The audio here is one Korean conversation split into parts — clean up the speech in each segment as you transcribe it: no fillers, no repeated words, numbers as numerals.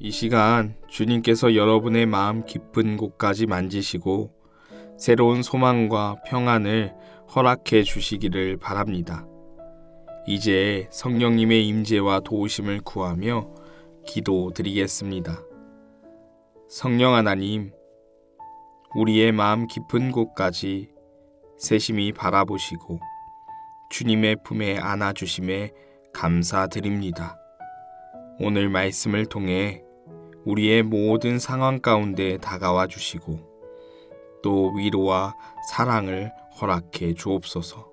이 시간 주님께서 여러분의 마음 깊은 곳까지 만지시고 새로운 소망과 평안을 허락해 주시기를 바랍니다. 이제 성령님의 임재와 도우심을 구하며 기도드리겠습니다. 성령 하나님, 우리의 마음 깊은 곳까지 세심히 바라보시고 주님의 품에 안아주심에 감사드립니다. 오늘 말씀을 통해 우리의 모든 상황 가운데 다가와 주시고 또 위로와 사랑을 허락해 주옵소서.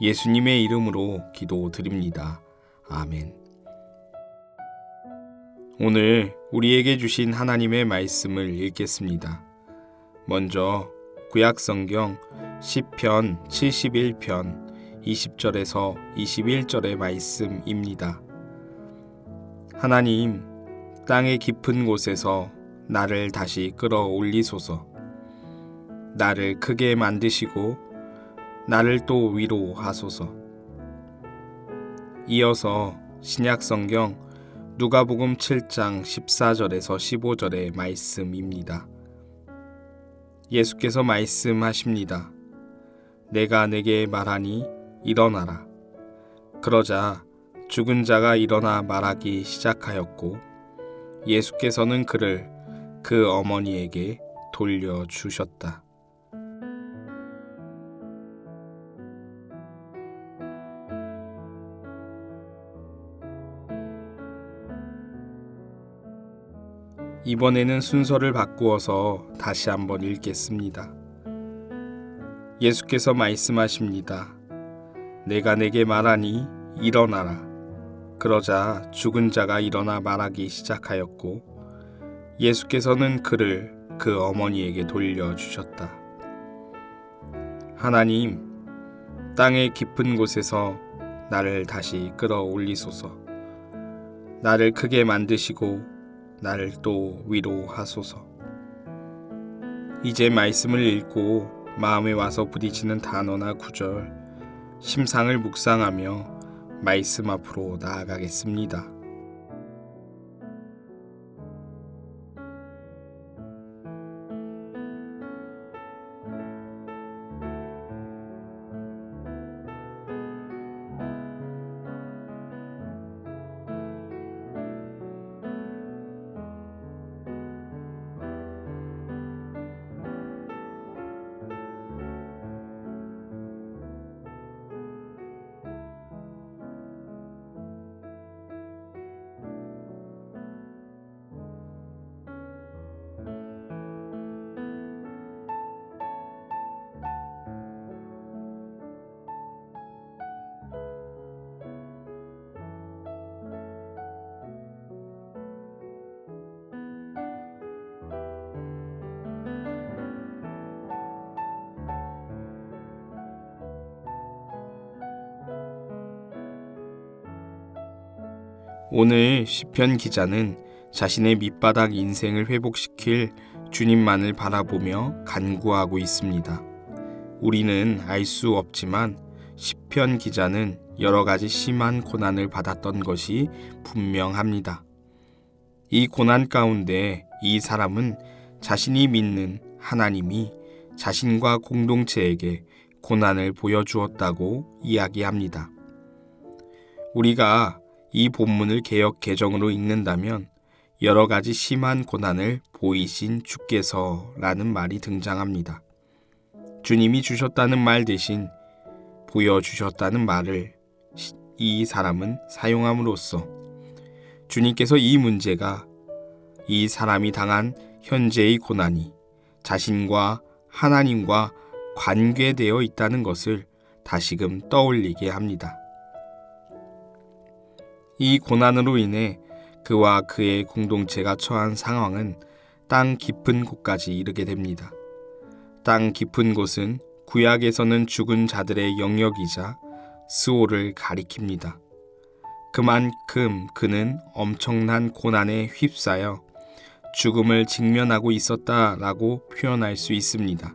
예수님의 이름으로 기도드립니다. 아멘. 오늘 우리에게 주신 하나님의 말씀을 읽겠습니다. 먼저 구약성경 시편 71편 20절에서 21절의 말씀입니다. 하나님, 땅의 깊은 곳에서 나를 다시 끌어올리소서. 나를 크게 만드시고 나를 또 위로하소서. 이어서 신약성경 누가복음 7장 14절에서 15절의 말씀입니다. 예수께서 말씀하십니다. 내가 내게 말하니 일어나라. 그러자 죽은 자가 일어나 말하기 시작하였고 예수께서는 그를 그 어머니에게 돌려주셨다. 이번에는 순서를 바꾸어서 다시 한번 읽겠습니다. 예수께서 말씀하십니다. 내가 내게 말하니 일어나라. 그러자 죽은 자가 일어나 말하기 시작하였고 예수께서는 그를 그 어머니에게 돌려주셨다. 하나님, 땅의 깊은 곳에서 나를 다시 끌어올리소서. 나를 크게 만드시고 나를 또 위로하소서. 이제 말씀을 읽고 마음에 와서 부딪히는 단어나 구절, 심상을 묵상하며 말씀 앞으로 나아가겠습니다. 오늘 시편 기자는 자신의 밑바닥 인생을 회복시킬 주님만을 바라보며 간구하고 있습니다. 우리는 알 수 없지만 시편 기자는 여러 가지 심한 고난을 받았던 것이 분명합니다. 이 고난 가운데 이 사람은 자신이 믿는 하나님이 자신과 공동체에게 고난을 보여주었다고 이야기합니다. 우리가 이 본문을 개역 개정으로 읽는다면 여러 가지 심한 고난을 보이신 주께서라는 말이 등장합니다. 주님이 주셨다는 말 대신 보여주셨다는 말을 이 사람은 사용함으로써 주님께서 이 문제가 이 사람이 당한 현재의 고난이 자신과 하나님과 관계되어 있다는 것을 다시금 떠올리게 합니다. 이 고난으로 인해 그와 그의 공동체가 처한 상황은 땅 깊은 곳까지 이르게 됩니다. 땅 깊은 곳은 구약에서는 죽은 자들의 영역이자 스올을 가리킵니다. 그만큼 그는 엄청난 고난에 휩싸여 죽음을 직면하고 있었다라고 표현할 수 있습니다.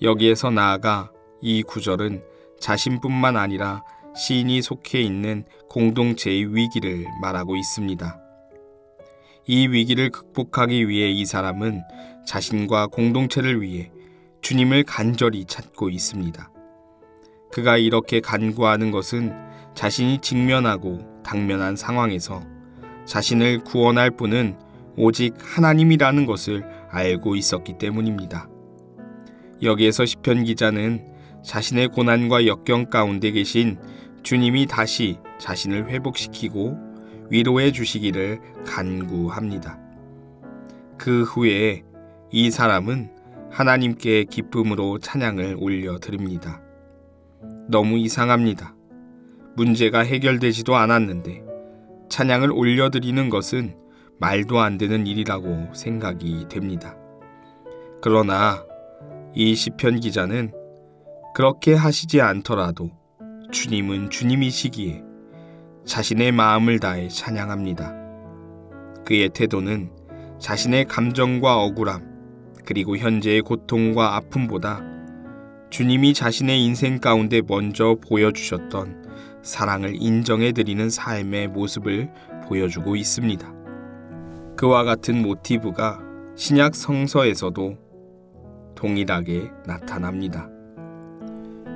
여기에서 나아가 이 구절은 자신뿐만 아니라 시인이 속해 있는 공동체의 위기를 말하고 있습니다. 이 위기를 극복하기 위해 이 사람은 자신과 공동체를 위해 주님을 간절히 찾고 있습니다. 그가 이렇게 간구하는 것은 자신이 직면하고 당면한 상황에서 자신을 구원할 분은 오직 하나님이라는 것을 알고 있었기 때문입니다. 여기에서 시편 기자는 자신의 고난과 역경 가운데 계신 주님이 다시 자신을 회복시키고 위로해 주시기를 간구합니다. 그 후에 이 사람은 하나님께 기쁨으로 찬양을 올려드립니다. 너무 이상합니다. 문제가 해결되지도 않았는데 찬양을 올려드리는 것은 말도 안 되는 일이라고 생각이 됩니다. 그러나 이 시편 기자는 그렇게 하시지 않더라도 주님은 주님이시기에 자신의 마음을 다해 찬양합니다. 그의 태도는 자신의 감정과 억울함 그리고 현재의 고통과 아픔보다 주님이 자신의 인생 가운데 먼저 보여주셨던 사랑을 인정해드리는 삶의 모습을 보여주고 있습니다. 그와 같은 모티브가 신약 성서에서도 동일하게 나타납니다.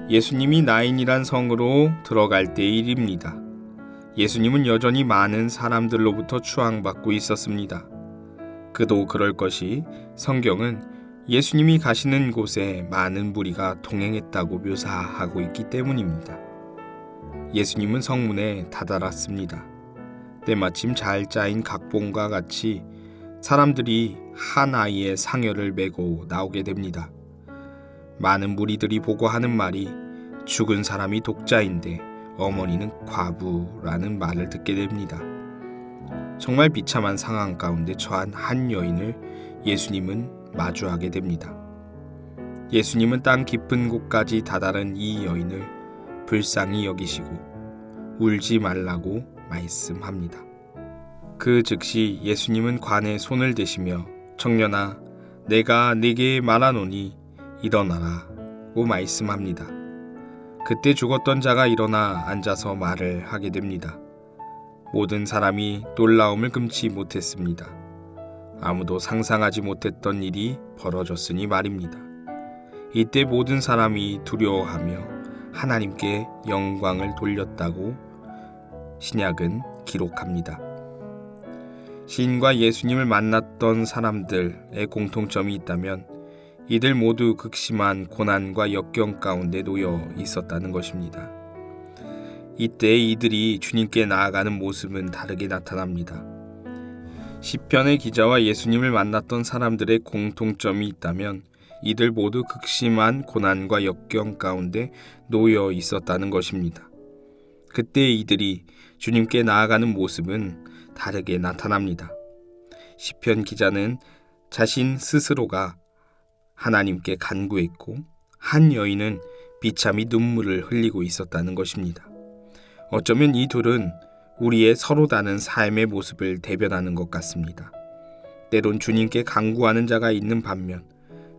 예수님이 나인이란 성으로 들어갈 때의 일입니다. 예수님은 여전히 많은 사람들로부터 추앙받고 있었습니다. 그도 그럴 것이 성경은 예수님이 가시는 곳에 많은 무리가 동행했다고 묘사하고 있기 때문입니다. 예수님은 성문에 다다랐습니다. 때마침 잘 짜인 각본과 같이 사람들이 한 아이의 상여를 메고 나오게 됩니다. 많은 무리들이 보고 하는 말이 죽은 사람이 독자인데 어머니는 과부라는 말을 듣게 됩니다. 정말 비참한 상황 가운데 처한 한 여인을 예수님은 마주하게 됩니다. 예수님은 땅 깊은 곳까지 다다른 이 여인을 불쌍히 여기시고 울지 말라고 말씀합니다. 그 즉시 예수님은 관에 손을 대시며 청년아 내가 네게 말하노니 일어나라고 말씀합니다. 그때 죽었던 자가 일어나 앉아서 말을 하게 됩니다. 모든 사람이 놀라움을 금치 못했습니다. 아무도 상상하지 못했던 일이 벌어졌으니 말입니다. 이때 모든 사람이 두려워하며 하나님께 영광을 돌렸다고 신약은 기록합니다. 시인과 예수님을 만났던 사람들의 공통점이 있다면 이들 모두 극심한 고난과 역경 가운데 놓여 있었다는 것입니다. 이때 이들이 주님께 나아가는 모습은 다르게 나타납니다. 시편의 기자와 예수님을 만났던 사람들의 공통점이 있다면 이들 모두 극심한 고난과 역경 가운데 놓여 있었다는 것입니다. 그때 이들이 주님께 나아가는 모습은 다르게 나타납니다. 시편 기자는 자신 스스로가 하나님께 간구했고 한 여인은 비참히 눈물을 흘리고 있었다는 것입니다. 어쩌면 이 둘은 우리의 서로 다른 삶의 모습을 대변하는 것 같습니다. 때론 주님께 간구하는 자가 있는 반면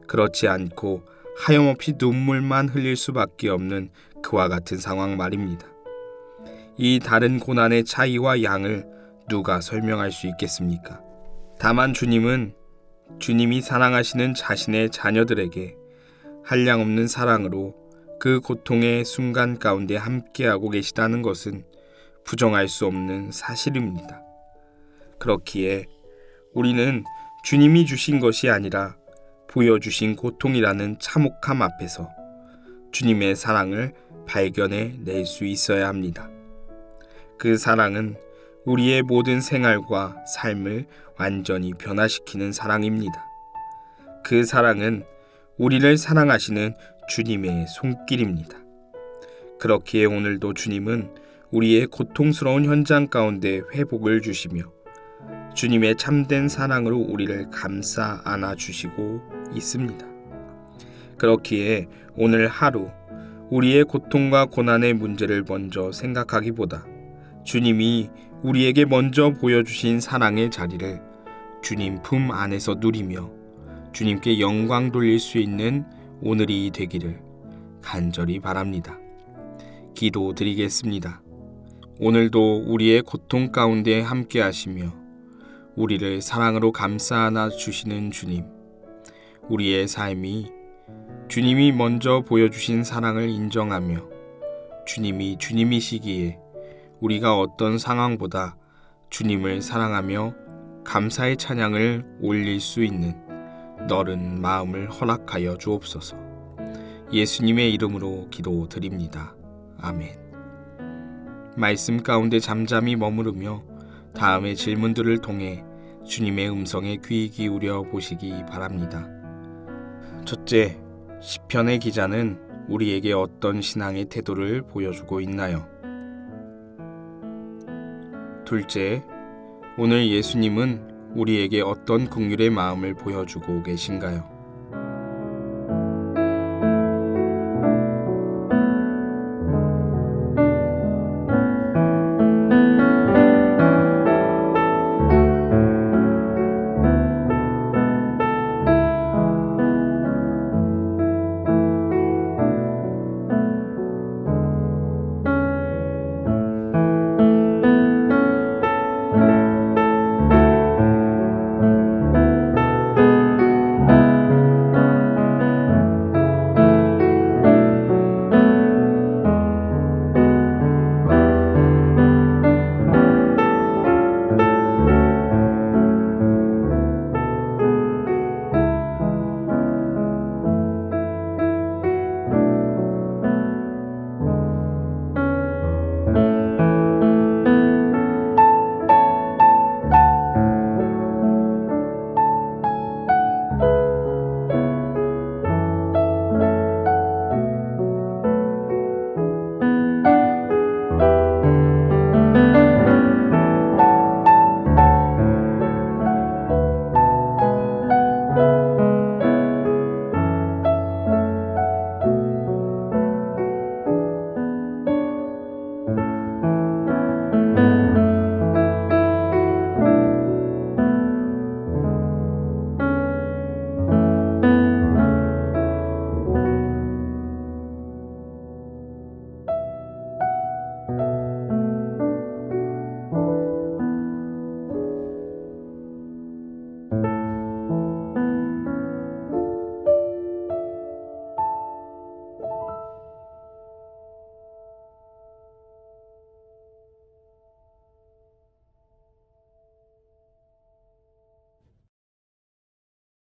그렇지 않고 하염없이 눈물만 흘릴 수밖에 없는 그와 같은 상황 말입니다. 이 다른 고난의 차이와 양을 누가 설명할 수 있겠습니까? 다만 주님은 주님이 사랑하시는 자신의 자녀들에게 한량없는 사랑으로 그 고통의 순간 가운데 함께하고 계시다는 것은 부정할 수 없는 사실입니다. 그렇기에 우리는 주님이 주신 것이 아니라 보여주신 고통이라는 참혹함 앞에서 주님의 사랑을 발견해 낼 수 있어야 합니다. 그 사랑은 우리의 모든 생활과 삶을 완전히 변화시키는 사랑입니다. 그 사랑은 우리를 사랑하시는 주님의 손길입니다. 그렇기에 오늘도 주님은 우리의 고통스러운 현장 가운데 회복을 주시며 주님의 참된 사랑으로 우리를 감싸 안아주시고 있습니다. 그렇기에 오늘 하루 우리의 고통과 고난의 문제를 먼저 생각하기보다 주님이 우리에게 먼저 보여주신 사랑의 자리를 주님 품 안에서 누리며 주님께 영광 돌릴 수 있는 오늘이 되기를 간절히 바랍니다. 기도드리겠습니다. 오늘도 우리의 고통 가운데 함께 하시며 우리를 사랑으로 감싸 안아 주시는 주님, 우리의 삶이 주님이 먼저 보여주신 사랑을 인정하며 주님이 주님이시기에 우리가 어떤 상황보다 주님을 사랑하며 감사의 찬양을 올릴 수 있는 너른 마음을 허락하여 주옵소서. 예수님의 이름으로 기도드립니다. 아멘. 말씀 가운데 잠잠히 머무르며 다음의 질문들을 통해 주님의 음성에 귀 기울여 보시기 바랍니다. 첫째, 시편의 기자는 우리에게 어떤 신앙의 태도를 보여주고 있나요? 둘째, 오늘 예수님은 우리에게 어떤 긍휼의 마음을 보여주고 계신가요?